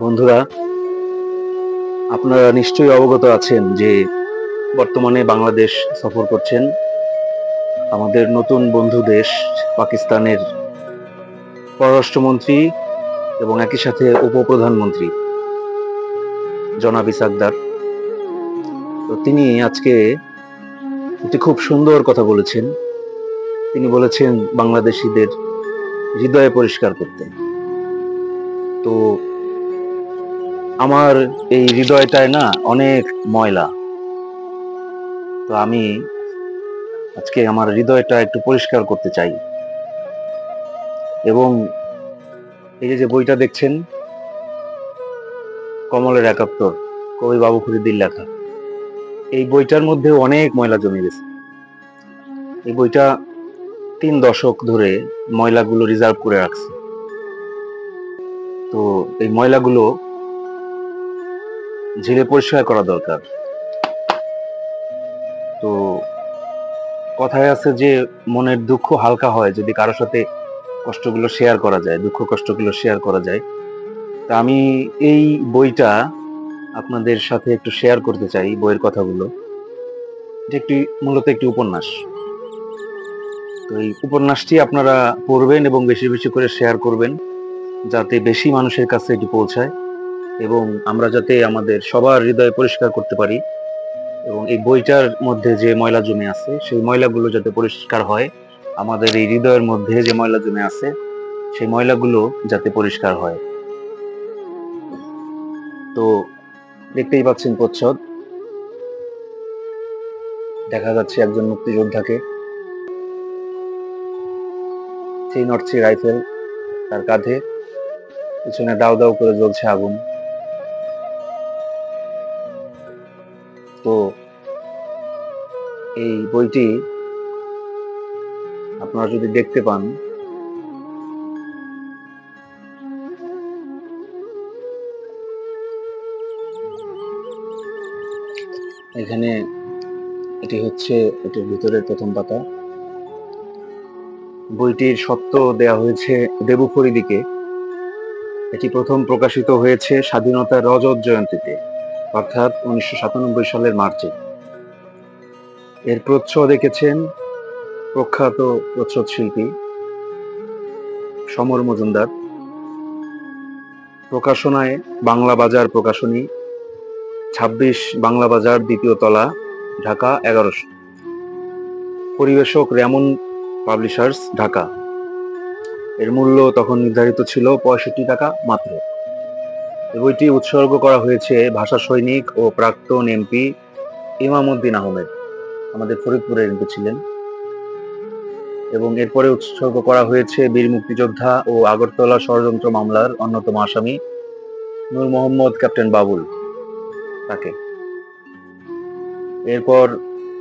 বন্ধুরা, আপনারা নিশ্চয়ই অবগত আছেন যে বর্তমানে বাংলাদেশ সফর করছেন আমাদের নতুন বন্ধু দেশ পাকিস্তানের পররাষ্ট্রমন্ত্রী এবং একই সাথে উপপ্রধানমন্ত্রী জনাব ইসাকদার। তো তিনি আজকে একটি খুব সুন্দর কথা বলেছেন। তিনি বলেছেন বাংলাদেশিদের হৃদয়ে পরিষ্কার করতে। তো আমার এই হৃদয়টায় না অনেক ময়লা। তো আমি আজকে আমার হৃদয়টা একটু পরিষ্কার করতে চাই। এবং এই যে বইটা দেখছেন, কমলের ৭১, কবি বাবু ফরিদির লেখা, এই বইটার মধ্যে অনেক ময়লা জমে গেছে। এই বইটা ৩ দশক ধরে ময়লাগুলো রিজার্ভ করে রাখছে। তো এই ময়লাগুলো ঝেড়ে পরিষ্কার করা দরকার। তো কথায় আছে যে মনের দুঃখ হালকা হয় যদি কারোর সাথে কষ্টগুলো শেয়ার করা যায়, দুঃখ কষ্টগুলো শেয়ার করা যায়। তা আমি এই বইটা আপনাদের সাথে একটু শেয়ার করতে চাই, বইয়ের কথাগুলো। এটা মূলত একটি উপন্যাস। তো এই উপন্যাসটি আপনারা পড়বেন এবং বেশি বেশি করে শেয়ার করবেন, যাতে বেশি মানুষের কাছে এটি পৌঁছায় এবং আমরা যাতে আমাদের সবার হৃদয় পরিষ্কার করতে পারি। এবং এই বইটার মধ্যে যে ময়লা জমে আছে সেই ময়লাগুলো যাতে পরিষ্কার হয়, আমাদের এই হৃদয়ের মধ্যে যে ময়লা জমে আছে সেই ময়লাগুলো যাতে পরিষ্কার হয়। তো দেখতেই পাচ্ছেন প্রচ্ছদ, দেখা যাচ্ছে একজন মুক্তিযোদ্ধাকে, 303 রাইফেল তার কাঁধে, পিছনে দাউ দাউ করে জ্বলছে আগুন। তো এই বইটি আপনারা যদি দেখতে পান, এখানে এটি হচ্ছে এটির ভিতরের প্রথম পাতা। বইটির সত্য দেয়া হয়েছে দেবু ফরিদিকে। এটি প্রথম প্রকাশিত হয়েছে স্বাধীনতার রজত জয়ন্তীতে, অর্থাৎ 1997 সালের মার্চে। এর প্রচ্ছদ এঁকেছেন প্রখ্যাত প্রচ্ছদ শিল্পী সমর মজুমদার। প্রকাশনায় বাংলা বাজার প্রকাশনী, 26 বাংলা বাজার, 2য় তলা, ঢাকা 1100। পরিবেশক রেমন পাবলিশার্স, ঢাকা। এর মূল্য তখন নির্ধারিত ছিল 65 টাকা মাত্র। এই বইটি উৎসর্গ করা হয়েছে ভাষা সৈনিক ও প্রাক্তন এমপি ইমাম উদ্দিন আহমেদ, আমাদের ফরিদপুরের এমপি ছিলেন। এবং এরপরে উৎসর্গ করা হয়েছে বীর মুক্তিযোদ্ধা ও আগরতলা ষড়যন্ত্র মামলার অন্যতম আসামি নূর মোহাম্মদ ক্যাপ্টেন বাবুল, তাকে। এরপর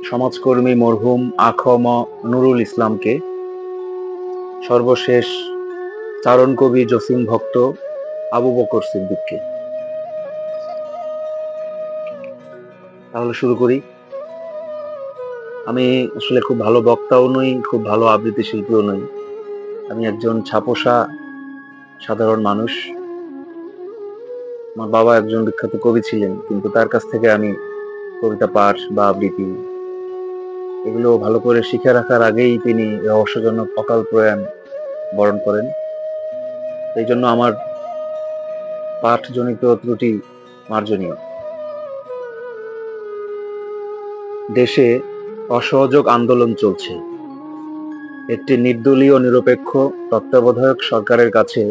সমাজকর্মী মরহুম আখম নুরুল ইসলামকে, সর্বশেষ চারণ কবি জসিম ভক্ত আবু বকর সিদ্দিককে। তাহলে শুরু করি। আমি আসলে খুব ভালো বক্তাও নই, খুব ভালো আবৃত্তি শিল্পীও নই। আমি একজন ছাপোষা সাধারণ মানুষ। আমার বাবা একজন বিখ্যাত কবি ছিলেন, কিন্তু তার কাছ থেকে আমি কবিতা পাঠ বা আবৃত্তি এগুলো ভালো করে শিখে রাখার আগেই তিনি রহস্যজনক অকাল প্রয়াণ বরণ করেন। এই জন্য আমার পাঠজনিত ত্রুটি মার্জনীয়। দেশে অসহযোগ আন্দোলন চলছে। একটি নির্দলীয় নিরপেক্ষ তত্ত্বাবধায়ক সরকারের কাছে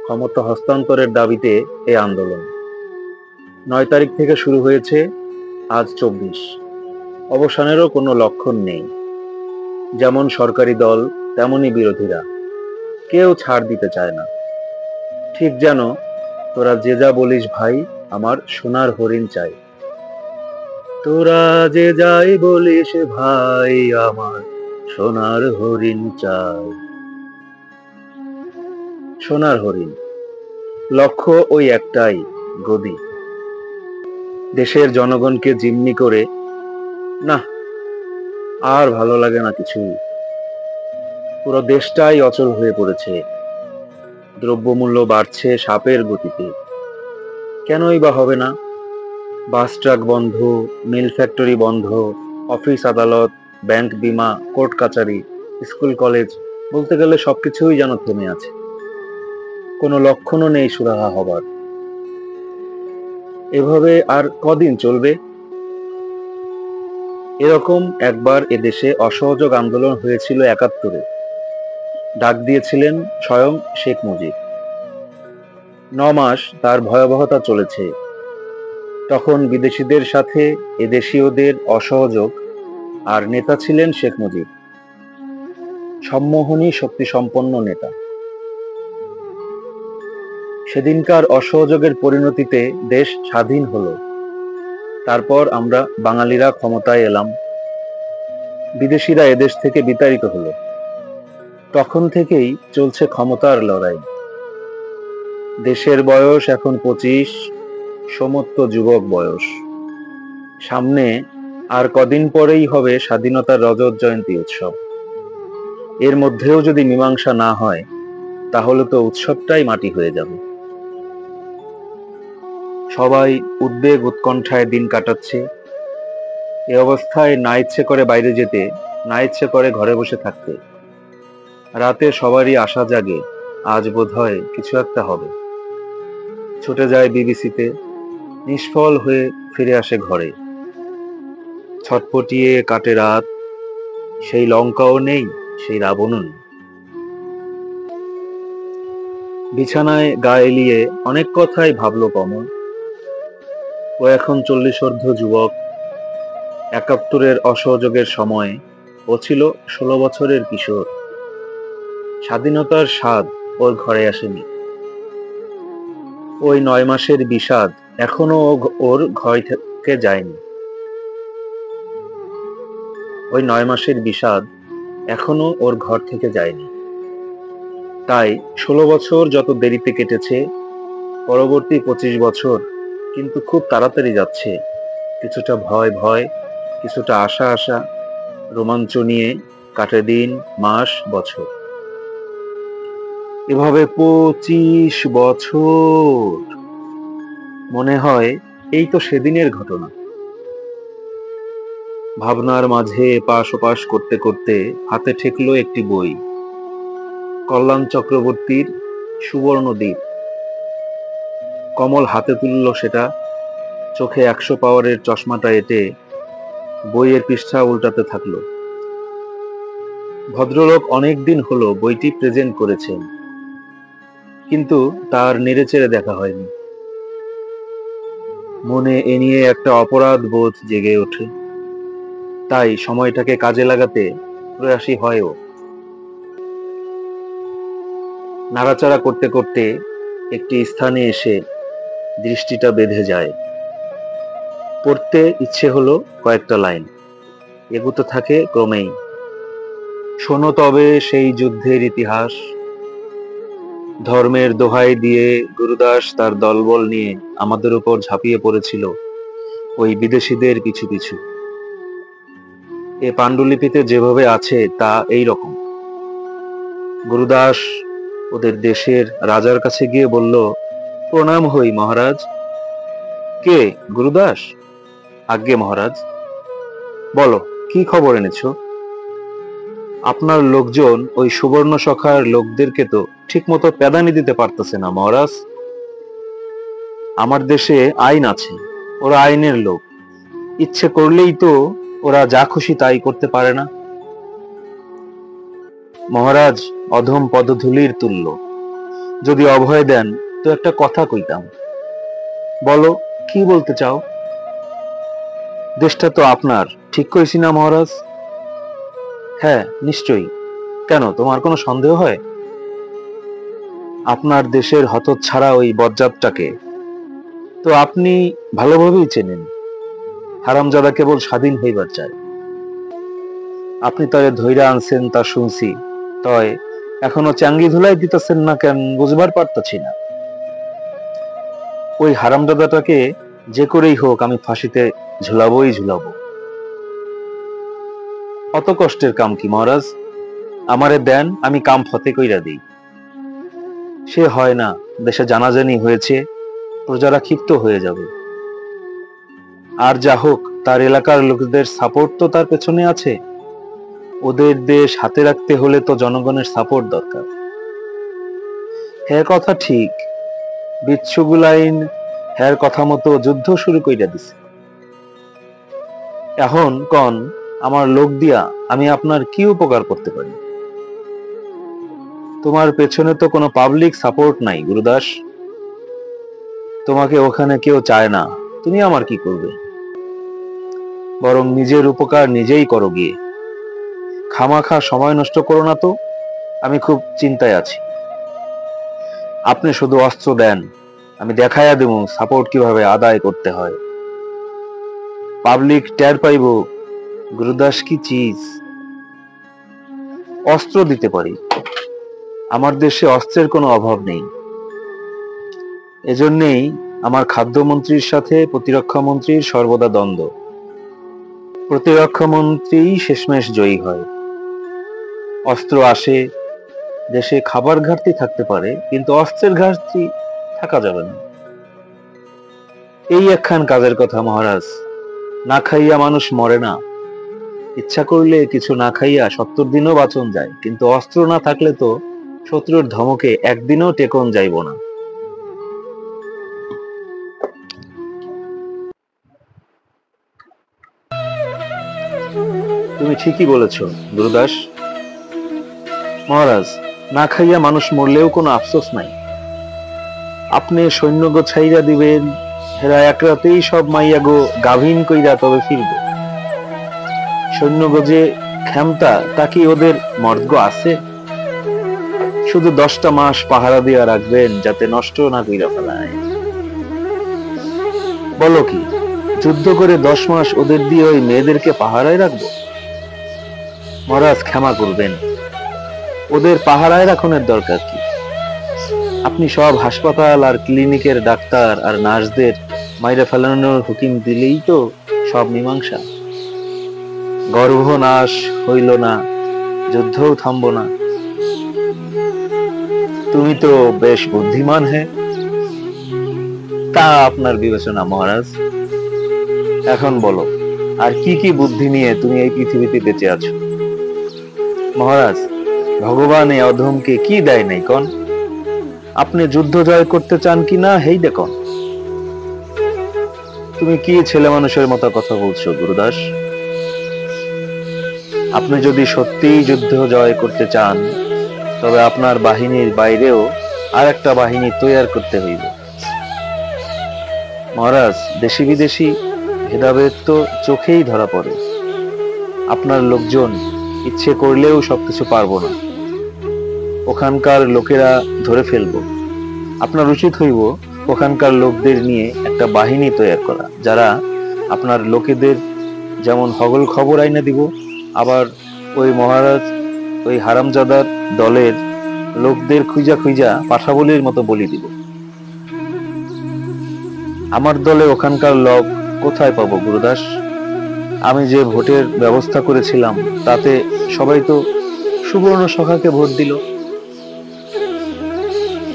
ক্ষমতা হস্তান্তরের দাবিতে এই আন্দোলন 9 তারিখ থেকে শুরু হয়েছে, আজ 24। অবসানেরও কোনো লক্ষণ নেই। যেমন সরকারি দল তেমনি বিরোধীরা, কেউ ছাড় দিতে চায় না। ঠিক যেন তোরা যে যা বলিস ভাই, আমার সোনার হরিণ চাই। তোরা যে যাই বলিস ভাই, আমার সোনার হরিণ চাই। সোনার হরিণ, লক্ষ্য ওই একটাই, গদি। দেশের জনগণকে জিম্মি করে না, আর ভালো লাগে না কিছুই। পুরো দেশটাই অচল হয়ে পড়েছে। দ্রব্যমূল্য বাড়ছে সাপের গতিতে। কেনই বা হবে না? বাস ট্রাক বন্ধ, মিল ফ্যাক্টরি বন্ধ, অফিস আদালত, ব্যাংক বিমা, কোর্ট কাচারি, স্কুল কলেজ, বলতে গেলে সবকিছুই যেন থেমে আছে। কোনো লক্ষণও নেই সুরাহা হবার। এভাবে আর কদিন চলবে? এরকম একবার এদেশে অসহযোগ আন্দোলন হয়েছিল ৭১-এ। ডাক দিয়েছিলেন স্বয়ং শেখ মুজিব। ৯ মাস তার ভয়াবহতা চলেছে। তখন বিদেশিদের সাথে এদেশীয়দের অসহযোগ, আর নেতা ছিলেন শেখ মুজিব, সম্মোহনী শক্তিসম্পন্ন নেতা। সেদিনকার অসহযোগের পরিণতিতে দেশ স্বাধীন হলো। তারপর আমরা বাঙালিরা ক্ষমতায় এলাম, বিদেশিরা এদেশ থেকে বিতাড়িত হলো। তখন থেকেই চলছে ক্ষমতার লড়াই। দেশের বয়স এখন ২৫, সমত্ব যুবক বয়স। সামনে আর কদিন পরেই হবে স্বাধীনতার রজত জয়ন্তী উৎসব। এর মধ্যেও যদি মীমাংসা না হয়, তাহলে তো উৎসবটাই মাটি হয়ে যাবে। সবাই উদ্বেগ উৎকণ্ঠায় দিন কাটাচ্ছে। এ অবস্থায় না ইচ্ছে করে বাইরে যেতে, না ইচ্ছে করে ঘরে বসে থাকতে। রাতে সবারই আশা জাগে, আজ বোধহয় কিছু একটা হবে। ছুটে যায় বিবিসিতে, নিষ্ফল হয়ে ফিরে আসে ঘরে। ছটফটিয়ে কাটে রাত, সেই লঙ্কাও নেই, সেই রাবণও নেই। বিছানায় গা এলিয়ে অনেক কথাই ভাবলো কমল। ও এখন ৪০ যুবক। ৭১-এর অসহযোগের সময় ও ছিল ১৬ বছরের কিশোর। স্বাধীনতার স্বাদ ওর ঘরে আসেনি। ওই ৯ মাসের বিষাদ এখনো ওর ঘর থেকে যায়নি। ওই ৯ মাসের বিষাদ এখনো ওর ঘর থেকে যায়নি। তাই ১৬ বছর যত দেরিতে কেটেছে, পরবর্তী ২৫ বছর কিন্তু খুব তাড়াতাড়ি যাচ্ছে। কিছুটা ভয় ভয়, কিছুটা আশা আশা, রোমাঞ্চ নিয়ে কাটে দিন, মাস, বছর। এভাবে ২৫ বছর। মনে হয় এই তো সেদিনের ঘটনা। ভাবনার মাঝে এপাশ ওপাশ করতে করতে হাতে ঠেকলো একটি বই, কল্যাণ চক্রবর্তীর সুবর্ণদ্বীপ। কমল হাতে তুলল সেটা, চোখে ১০০ পাওয়ারের চশমাটা এঁটে বইয়ের পৃষ্ঠা উল্টাতে থাকলো। ভদ্রলোক অনেকদিন হলো বইটি প্রেজেন্ট করেছেন, কিন্তু তার নেড়েচেড়ে দেখা হয়নি। মনে এ নিয়ে একটা অপরাধ বোধ জেগে ওঠে। তাই সময়টাকে কাজে লাগাতে প্রয়াসী হয়ও। নাড়াচাড়া করতে করতে একটি স্থানে এসে দৃষ্টিটা বেঁধে যায়। পড়তে ইচ্ছে হলো কয়েকটা লাইন, এগুতে থাকে ক্রমেই। শোনো তবে সেই যুদ্ধের ইতিহাস, ধর্মের দোহাই দিয়ে গুরুদাস তার দলবল নিয়ে আমাদের উপর ঝাঁপিয়ে পড়েছিল ওই বিদেশিদের পিছু পিছু। এ পাণ্ডুলিপিতে যেভাবে আছে তা এই রকম। গুরুদাস ওদের দেশের রাজার কাছে গিয়ে বলল, প্রণাম হই মহারাজ। কে, গুরুদাস? আজ্ঞে মহারাজ। বলো, কি খবর এনেছো? আপনার লোকজন ওই সুবর্ণ সখার লোকদেরকে তো ঠিক মতো প্যাদানি দিতে পারতেছে না মহারাজ। আমার দেশে আইন আছে, ওরা আইনের লোক। ইচ্ছে করলেই তো ওরা যা খুশি তাই করতে পারে না। মহারাজ অধম পদধূলির তুল্য। যদি অভয় দেন তো একটা কথা কইতাম। বলো, কি বলতে চাও? দেশটা তো আপনার, ঠিক কইছি না মহারাজ? হ্যাঁ, নিশ্চয়ই। কেন, তোমার কোনো সন্দেহ হয়? আপনার দেশের হতচ্ছাড়া ওই বজ্জাতটাকে তো আপনি ভালোভাবেই চেনেন। হারামজাদা কেবল স্বাধীন হইবার চায়। আপনি তারে ধইরা আনছেন তা শুনছি, তয় এখনো চাঙ্গি ধুলাই দিতেছেন না কেন বুঝবার পারতাছি না। ওই হারামজাদাটাকে যে করেই হোক আমি ফাঁসিতে ঝুলাবোই ঝুলাবো। অত কষ্টের কাম কি মহারাজ? আমারে দেন, আমি কাম ফতে কইরা দিই। সে হয় না, দেশে জানাজানি হয়েছে, প্রজারা ক্ষিপ্ত হয়ে যাবে। আর যা হোক, তার এলাকার লোকদের সাপোর্ট তো তার পেছনে আছে। ওদের দেশ হাতে রাখতে হলে তো জনগণের সাপোর্ট দরকার। হ্যাঁ, কথা ঠিক। বিচ্ছুগুলাইন হ্যার কথা মতো যুদ্ধ শুরু কইরা দিছে। এখন কন, আমার লোক দিয়া আমি আপনার কি উপকার করতে পারি? তোমার পেছনে তো কোনো পাবলিক সাপোর্ট নাই গুরুদাস। তোমাকে ওখানে কেউ চায় না, তুমি আমার কি করবে? বরং নিজের উপকার নিজেই করো গিয়ে। খামাখা সময় নষ্ট করো না তো, আমি খুব চিন্তায় আছি। আপনি শুধু অস্ত্র দেন, আমি দেখাইয়া দেব সাপোর্ট কিভাবে আদায় করতে হয়। পাবলিক টের পাইব গুরুদাস কি চিজ। অস্ত্র দিতে পারি, আমার দেশে অস্ত্রের কোনো অভাব নেই। এজন্যেই আমার খাদ্যমন্ত্রীর সাথে প্রতিরক্ষা মন্ত্রীর সর্বদা দ্বন্দ্ব। প্রতিরক্ষা মন্ত্রী শেষমেশ জয়ী হয়। অস্ত্র আসে, দেশে খাবার ঘাটতি থাকতে পারে, কিন্তু অস্ত্রের ঘাটতি থাকা যাবে না। এই একখান কাজের কথা মহারাজ। না খাইয়া মানুষ মরে না। ইচ্ছা করলে কিছু না খাইয়া 70 দিনও বাঁচন যায়, কিন্তু অস্ত্র না থাকলে তো শত্রুর ধমকে একদিনও টেকন যাইব না। তুমি ঠিকই বলেছ গুরুদাস। মহারাজ, না খাইয়া মানুষ মরলেও কোনো আফসোস নাই। আপনি সৈন্যগো ছাইরা দিবেন, হেরা এক রাতেই সব মাইয়াগো গাভীন কইরা তবে ফিরবে। সৈন্যগো যে ক্ষমতা, তা কি ওদের মর্গ আছে? শুধু 10টা মাস পাহারা দিয়া রাখবেন, যাতে নষ্ট না কইরা ফেলায়। বলো কি, যুদ্ধ করে 10 মাস ওদের দিয়ে ওই মেয়েদেরকে পাহারায় রাখবো? মহারাজ ক্ষমা করবেন, ওদের পাহারায় রাখনের দরকার কি? আপনি সব হাসপাতাল আর ক্লিনিকের ডাক্তার আর নার্সদের মাইরা ফেলানোর হুকুম দিলেই তো সব মীমাংসা। গর্ভনাশ হইল না, যুদ্ধও থামব না। তুমি তো বেশ বুদ্ধিমান। হ্যাঁ, তা আপনার বিবেচনা মহারাজ। এখন বলো, আর কি কি বুদ্ধি নিয়ে তুমি এই পৃথিবীতে বেঁচে আছো? মহারাজ, ভগবান এই অধমকে কি দেয় নাই কন? আপনি যুদ্ধ জয় করতে চান কি না, হেই দেখুন। তুমি কি ছেলে মানুষের মতো কথা বলছো গুরুদাস? আপনি যদি সত্যিই যুদ্ধ জয় করতে চান, তবে আপনার বাহিনীর বাইরেও আর একটা বাহিনী তৈরি করতে হইবে। মহারাজ, দেশি বিদেশি ভেদাভেদ তো চোখেই ধরা পড়ে। আপনার লোকজন ইচ্ছে করলেও সবকিছু পারবো না, ওখানকার লোকেরা ধরে ফেলবো। আপনার উচিত হইব ওখানকার লোকদের নিয়ে একটা বাহিনী তৈরি করা, যারা আপনার লোকেদের যেমন হগল খবর আইনা দিব, আবার ওই মহারাজ ওই হারামজাদার দলের লোকদের খুঁজা খুঁজা পাঠাবলির মতো বলি দিব। আমার দলে ওখানকার লোক কোথায় পাবো গুরুদাস? আমি যে ভোটের ব্যবস্থা করেছিলাম, তাতে সবাই তো সুবর্ণ সখাকে ভোট দিল।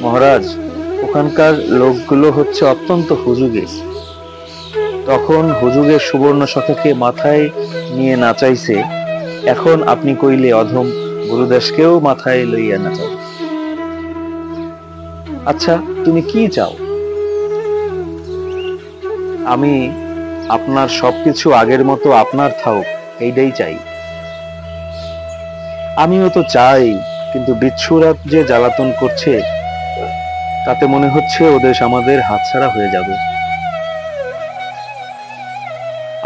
মহারাজ, ওখানকার লোকগুলো হচ্ছে অত্যন্ত হুজুগে। তখন হুজুগের সুবর্ণ সখাকে মাথায় নিয়ে নাচাইছে, এখন আপনি কইলে অধম গুরুদাসকেও মাথায় লইয়া নাচাও। আচ্ছা, তুমি কি চাও? আমি আপনার সবকিছু আগের মতো আপনার থাকুক, এইটাই চাই। আমিও তো চাই, কিন্তু বিচ্ছুরা যে জ্বালাতন করছে, তাতে মনে হচ্ছে ওদের আমাদের হাতছাড়া হয়ে যাবে।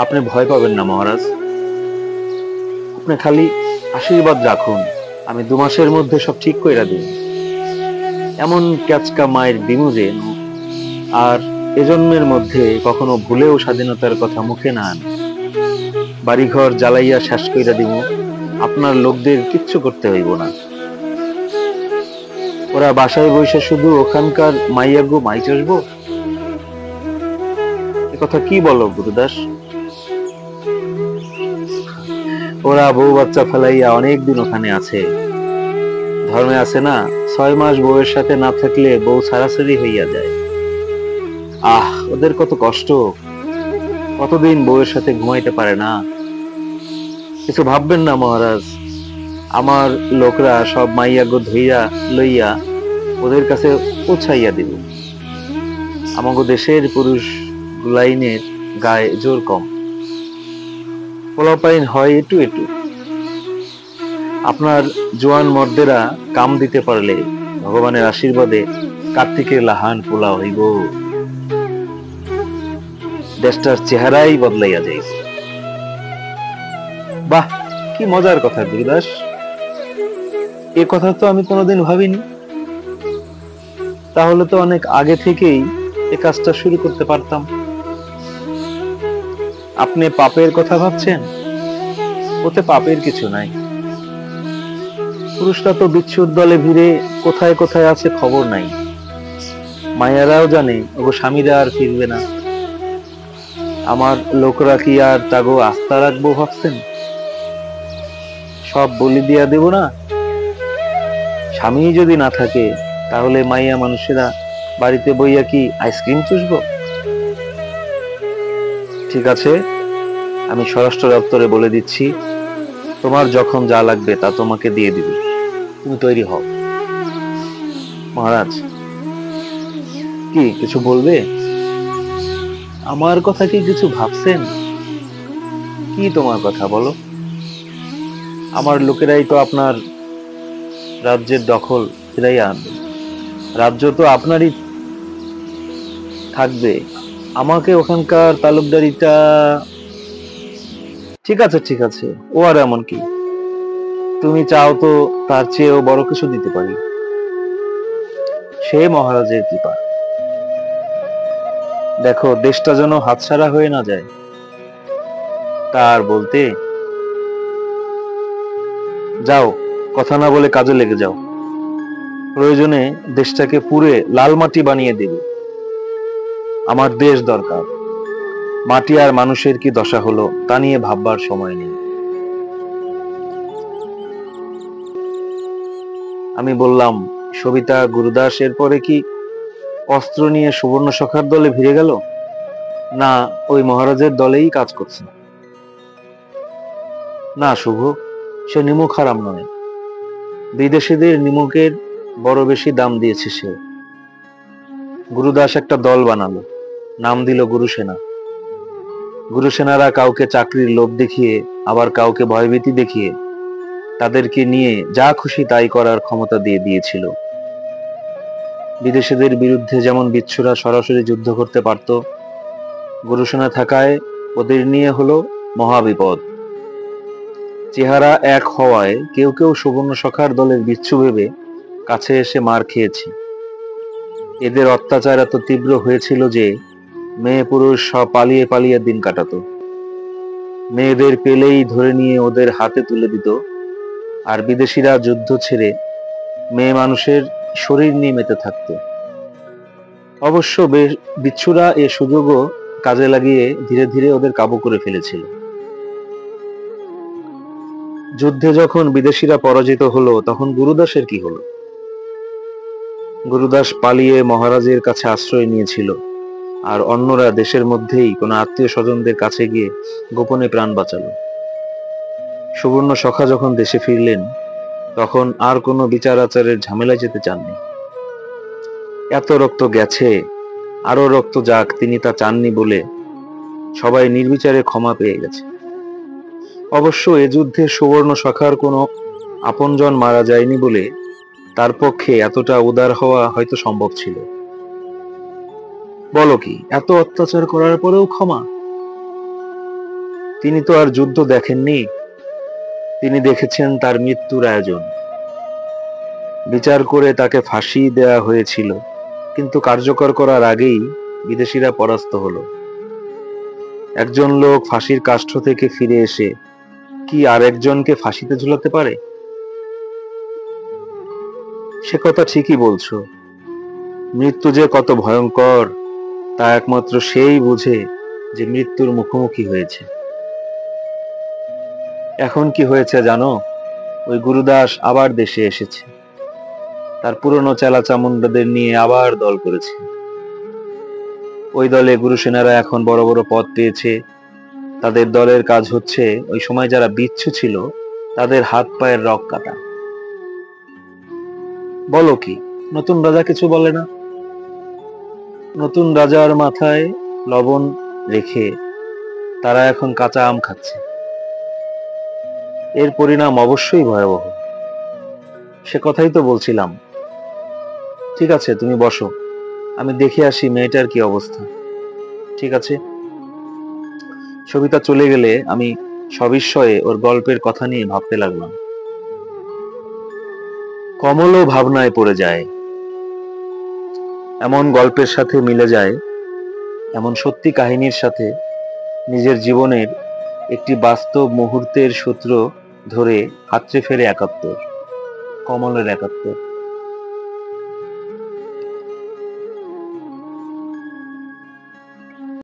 আপনি ভয় পাবেন না মহারাজ, আপনি খালি আশীর্বাদ রাখুন, আমি 2 মাসের মধ্যে সব ঠিক কইরা দিব। এমন ক্যাচকা মায়ের দিমু যে আর এজন্মের মধ্যে কখনো ভুলেও স্বাধীনতার কথা মুখে না আনে। বাড়িঘর জ্বালাইয়া শেষ কইরা দিব, আপনার লোকদের কিচ্ছু করতে হইব না। ওরা বাসায় বসে শুধু ওখানকার মাইয়াগো মাই চাষবো। এ কথা কি বলো গুরুদাস? ওরা বউ বাচ্চা ফেলাইয়া অনেকদিন ওখানে আছে। ধর্মে আছে না, 6 মাস বউয়ের সাথে না থাকলে বউ ছাড়াছাড়ি হইয়া যায়। ওদের কত কষ্ট, কতদিন বউয়ের সাথে ঘুমাইতে পারে না। কিছু ভাববেন না মহারাজ, আমার লোকরা সব মাইয়া গো ধইয়া লইয়া ওদের কাছে পৌঁছাইয়া দিব। আমাগো দেশের পুরুষ গুলাইনের গায়ে জোর কম, পোলাপাইন হয় একটু একটু। আপনার জোয়ান মর্দেরা কাম দিতে পারলে ভগবানের আশীর্বাদে কার্তিকের লাহান পোলা হইব, দেশটার চেহারাই বদলাইয়া যাইব। বাহ, কি মজার কথা গুরুদাস, এ কথা তো আমি কোনোদিন ভাবিনি। তাহলে তো অনেক আগে থেকেই এ কাজটা শুরু করতে পারতাম। আপনি পাপের কথা ভাবছেন, ওতে পাপের কিছু নাই। পুরুষরা তো বিচ্ছুর দলে ভিড়ে কোথায় কোথায় আছে খবর নাই। মায়েরাও জানে ওগো স্বামীরা আর ফিরবে না। আমার লোকরা কি আর তাগো আস্থা রাখবো ভাবছেন? সব বলি দিয়া দেব না? স্বামী যদি না থাকে তাহলে মাইয়া মানুষেরা বাড়িতে বইয়া কি আইসক্রিম চুষবো? ঠিক আছে, আমি স্বরাষ্ট্র দপ্তরে বলে দিচ্ছি, তোমার যখন যা লাগবে তা তোমাকে দিয়ে দিবে, তুমি তৈরি হও। মহারাজ, কি কিছু বলবে? আমার কথা কি কিছু ভাবছেন? কি তোমার কথা বলো? আমার লোকেরাই তো আপনার রাজ্যের দখল ফিরাইয়া আনবে, রাজ্য তো আপনারই থাকবে, আমাকে ওখানকার তালুকদারিটা। ঠিক আছে ঠিক আছে, ও আর এমন কি, তুমি চাও তো তার চেয়েও বড় কিছু দিতে পারি, সে মহারাজের কৃপা। দেখো দেশটা যেন হাতছাড়া হয়ে না যায়। তার বলতে, যাও, কথা না বলে কাজে লেগে যাও। প্রয়োজনে দেশটাকে পুড়ে লাল মাটি বানিয়ে দেবে। আমার দেশ দরকার, মাটি আর মানুষের কি দশা হলো তা নিয়ে ভাববার সময় নেই। আমি বললাম, সবিতা গুরুদাস এরপরে কি অস্ত্র নিয়ে সুবর্ণ সখার দলে ভিড়ে গেল, না ওই মহারাজের দলেই কাজ করছে? না শুভ, সে নিমুখ হারাম নয়, বিদেশিদের নিমুখের বড় বেশি দাম দিয়েছে সে। গুরুদাস একটা দল বানালো, নাম দিল গুরুসেনা। গুরুসেনারা কাউকে চাকরির লোভ দেখিয়ে, আবার কাউকে ভয়ভীতি দেখিয়ে তাদেরকে নিয়ে যা খুশি তাই করার ক্ষমতা দিয়ে দিয়েছিল। বিদেশিদের বিরুদ্ধে যেমন বিচ্ছুরা সরাসরি যুদ্ধ করতে পারত, গুরুসেনা থাকায় ওদের নিয়ে হলো মহাবিপদ। চেহারা এক হওয়ায় কেউ কেউ সুবর্ণ সখার দলের বিচ্ছু ভেবে কাছে এসে মার খেয়েছে। এদের অত্যাচার এত তীব্র হয়েছিল যে মেয়ে পুরুষ সব পালিয়ে পালিয়ে দিন কাটাতো। মেয়েদের পেলেই ধরে নিয়ে ওদের হাতে তুলে দিত, আর বিদেশিরা যুদ্ধ ছেড়ে মেয়ে মানুষের শরীর নিয়ে মেতে থাকত। অবশ্য বিচ্ছুরা এ সুযোগও কাজে লাগিয়ে ধীরে ধীরে ওদের কাবু করে ফেলেছিল। যুদ্ধে যখন বিদেশিরা পরাজিত হলো তখন গুরুদাসের কি হলো? গুরুদাস পালিয়ে মহারাজের কাছে আশ্রয় নিয়েছিল, আর অন্যরা দেশের মধ্যেই কোনো আত্মীয় স্বজনদের কাছে গিয়ে গোপনে প্রাণ বাঁচালো। সুবর্ণ সখা যখন দেশে ফিরলেন তখন আর কোনো বিচার আচারের ঝামেলায় যেতে চাননি। এত রক্ত গেছে, আরো রক্ত যাক, তিনি তা চাননি বলে সবাই নির্বিচারে ক্ষমা পেয়ে গেছে। অবশ্য এ যুদ্ধে সুবর্ণ সখার কোনো আপনজন মারা যায়নি বলে তার পক্ষে এতটা উদার হওয়া হয়তো সম্ভব ছিল। বলো কি, এত অত্যাচার করার পরেও ক্ষমা? তিনি তো আর যুদ্ধ দেখেননি, তিনি দেখেছেন তার মৃত্যুর আয়োজন। বিচার করে তাকে ফাঁসি দেয়া হয়েছিল, কিন্তু কার্যকর করার আগেই বিদেশিরা পরাস্ত হলো। একজন লোক ফাঁসির কাষ্ঠ থেকে ফিরে এসে কি আর একজনকে ফাঁসিতে ঝুলাতে পারে? সে কথা ঠিকই বলছো, মৃত্যু যে কত ভয়ঙ্কর তা একমাত্র সেই বুঝে যে মৃত্যুর মুখোমুখি হয়েছে। এখন কি হয়েছে জানো? ওই গুরুদাস আবার দেশে এসেছে, তার পুরনো চেলা চামুন্ডাদের নিয়ে আবার দল করেছে। ওই দলে গুরু সেনারা এখন বড় বড় পদ পেয়েছে। তাদের দলের কাজ হচ্ছে ওই সময় যারা বিচ্ছু ছিল তাদের হাত পায়ের রগ কাটা। বলো কি, নতুন রাজা কিছু বলে না? নতুন রাজার মাথায় লবণ রেখে তারা এখন কাঁচা আম খাচ্ছে। এর পরিণাম অবশ্যই ভয়াবহ। সে কথাই তো বলছিলাম। ঠিক আছে, তুমি বসো, আমি দেখে আসি মেয়েটার কি অবস্থা। ঠিক আছে। সবিতা চলে গেলে আমি সবিস্ময়ে ওর গল্পের কথা নিয়ে ভাবতে লাগলাম। কমলও ভাবনায় পড়ে যায়। এমন গল্পের সাথে মিলে যায়, এমন সত্যি কাহিনীর সাথে নিজের জীবনের একটি বাস্তব মুহূর্তের সূত্র ধরে হাতড়ে ফেরে একাত্তর, কমলের একাত্তর।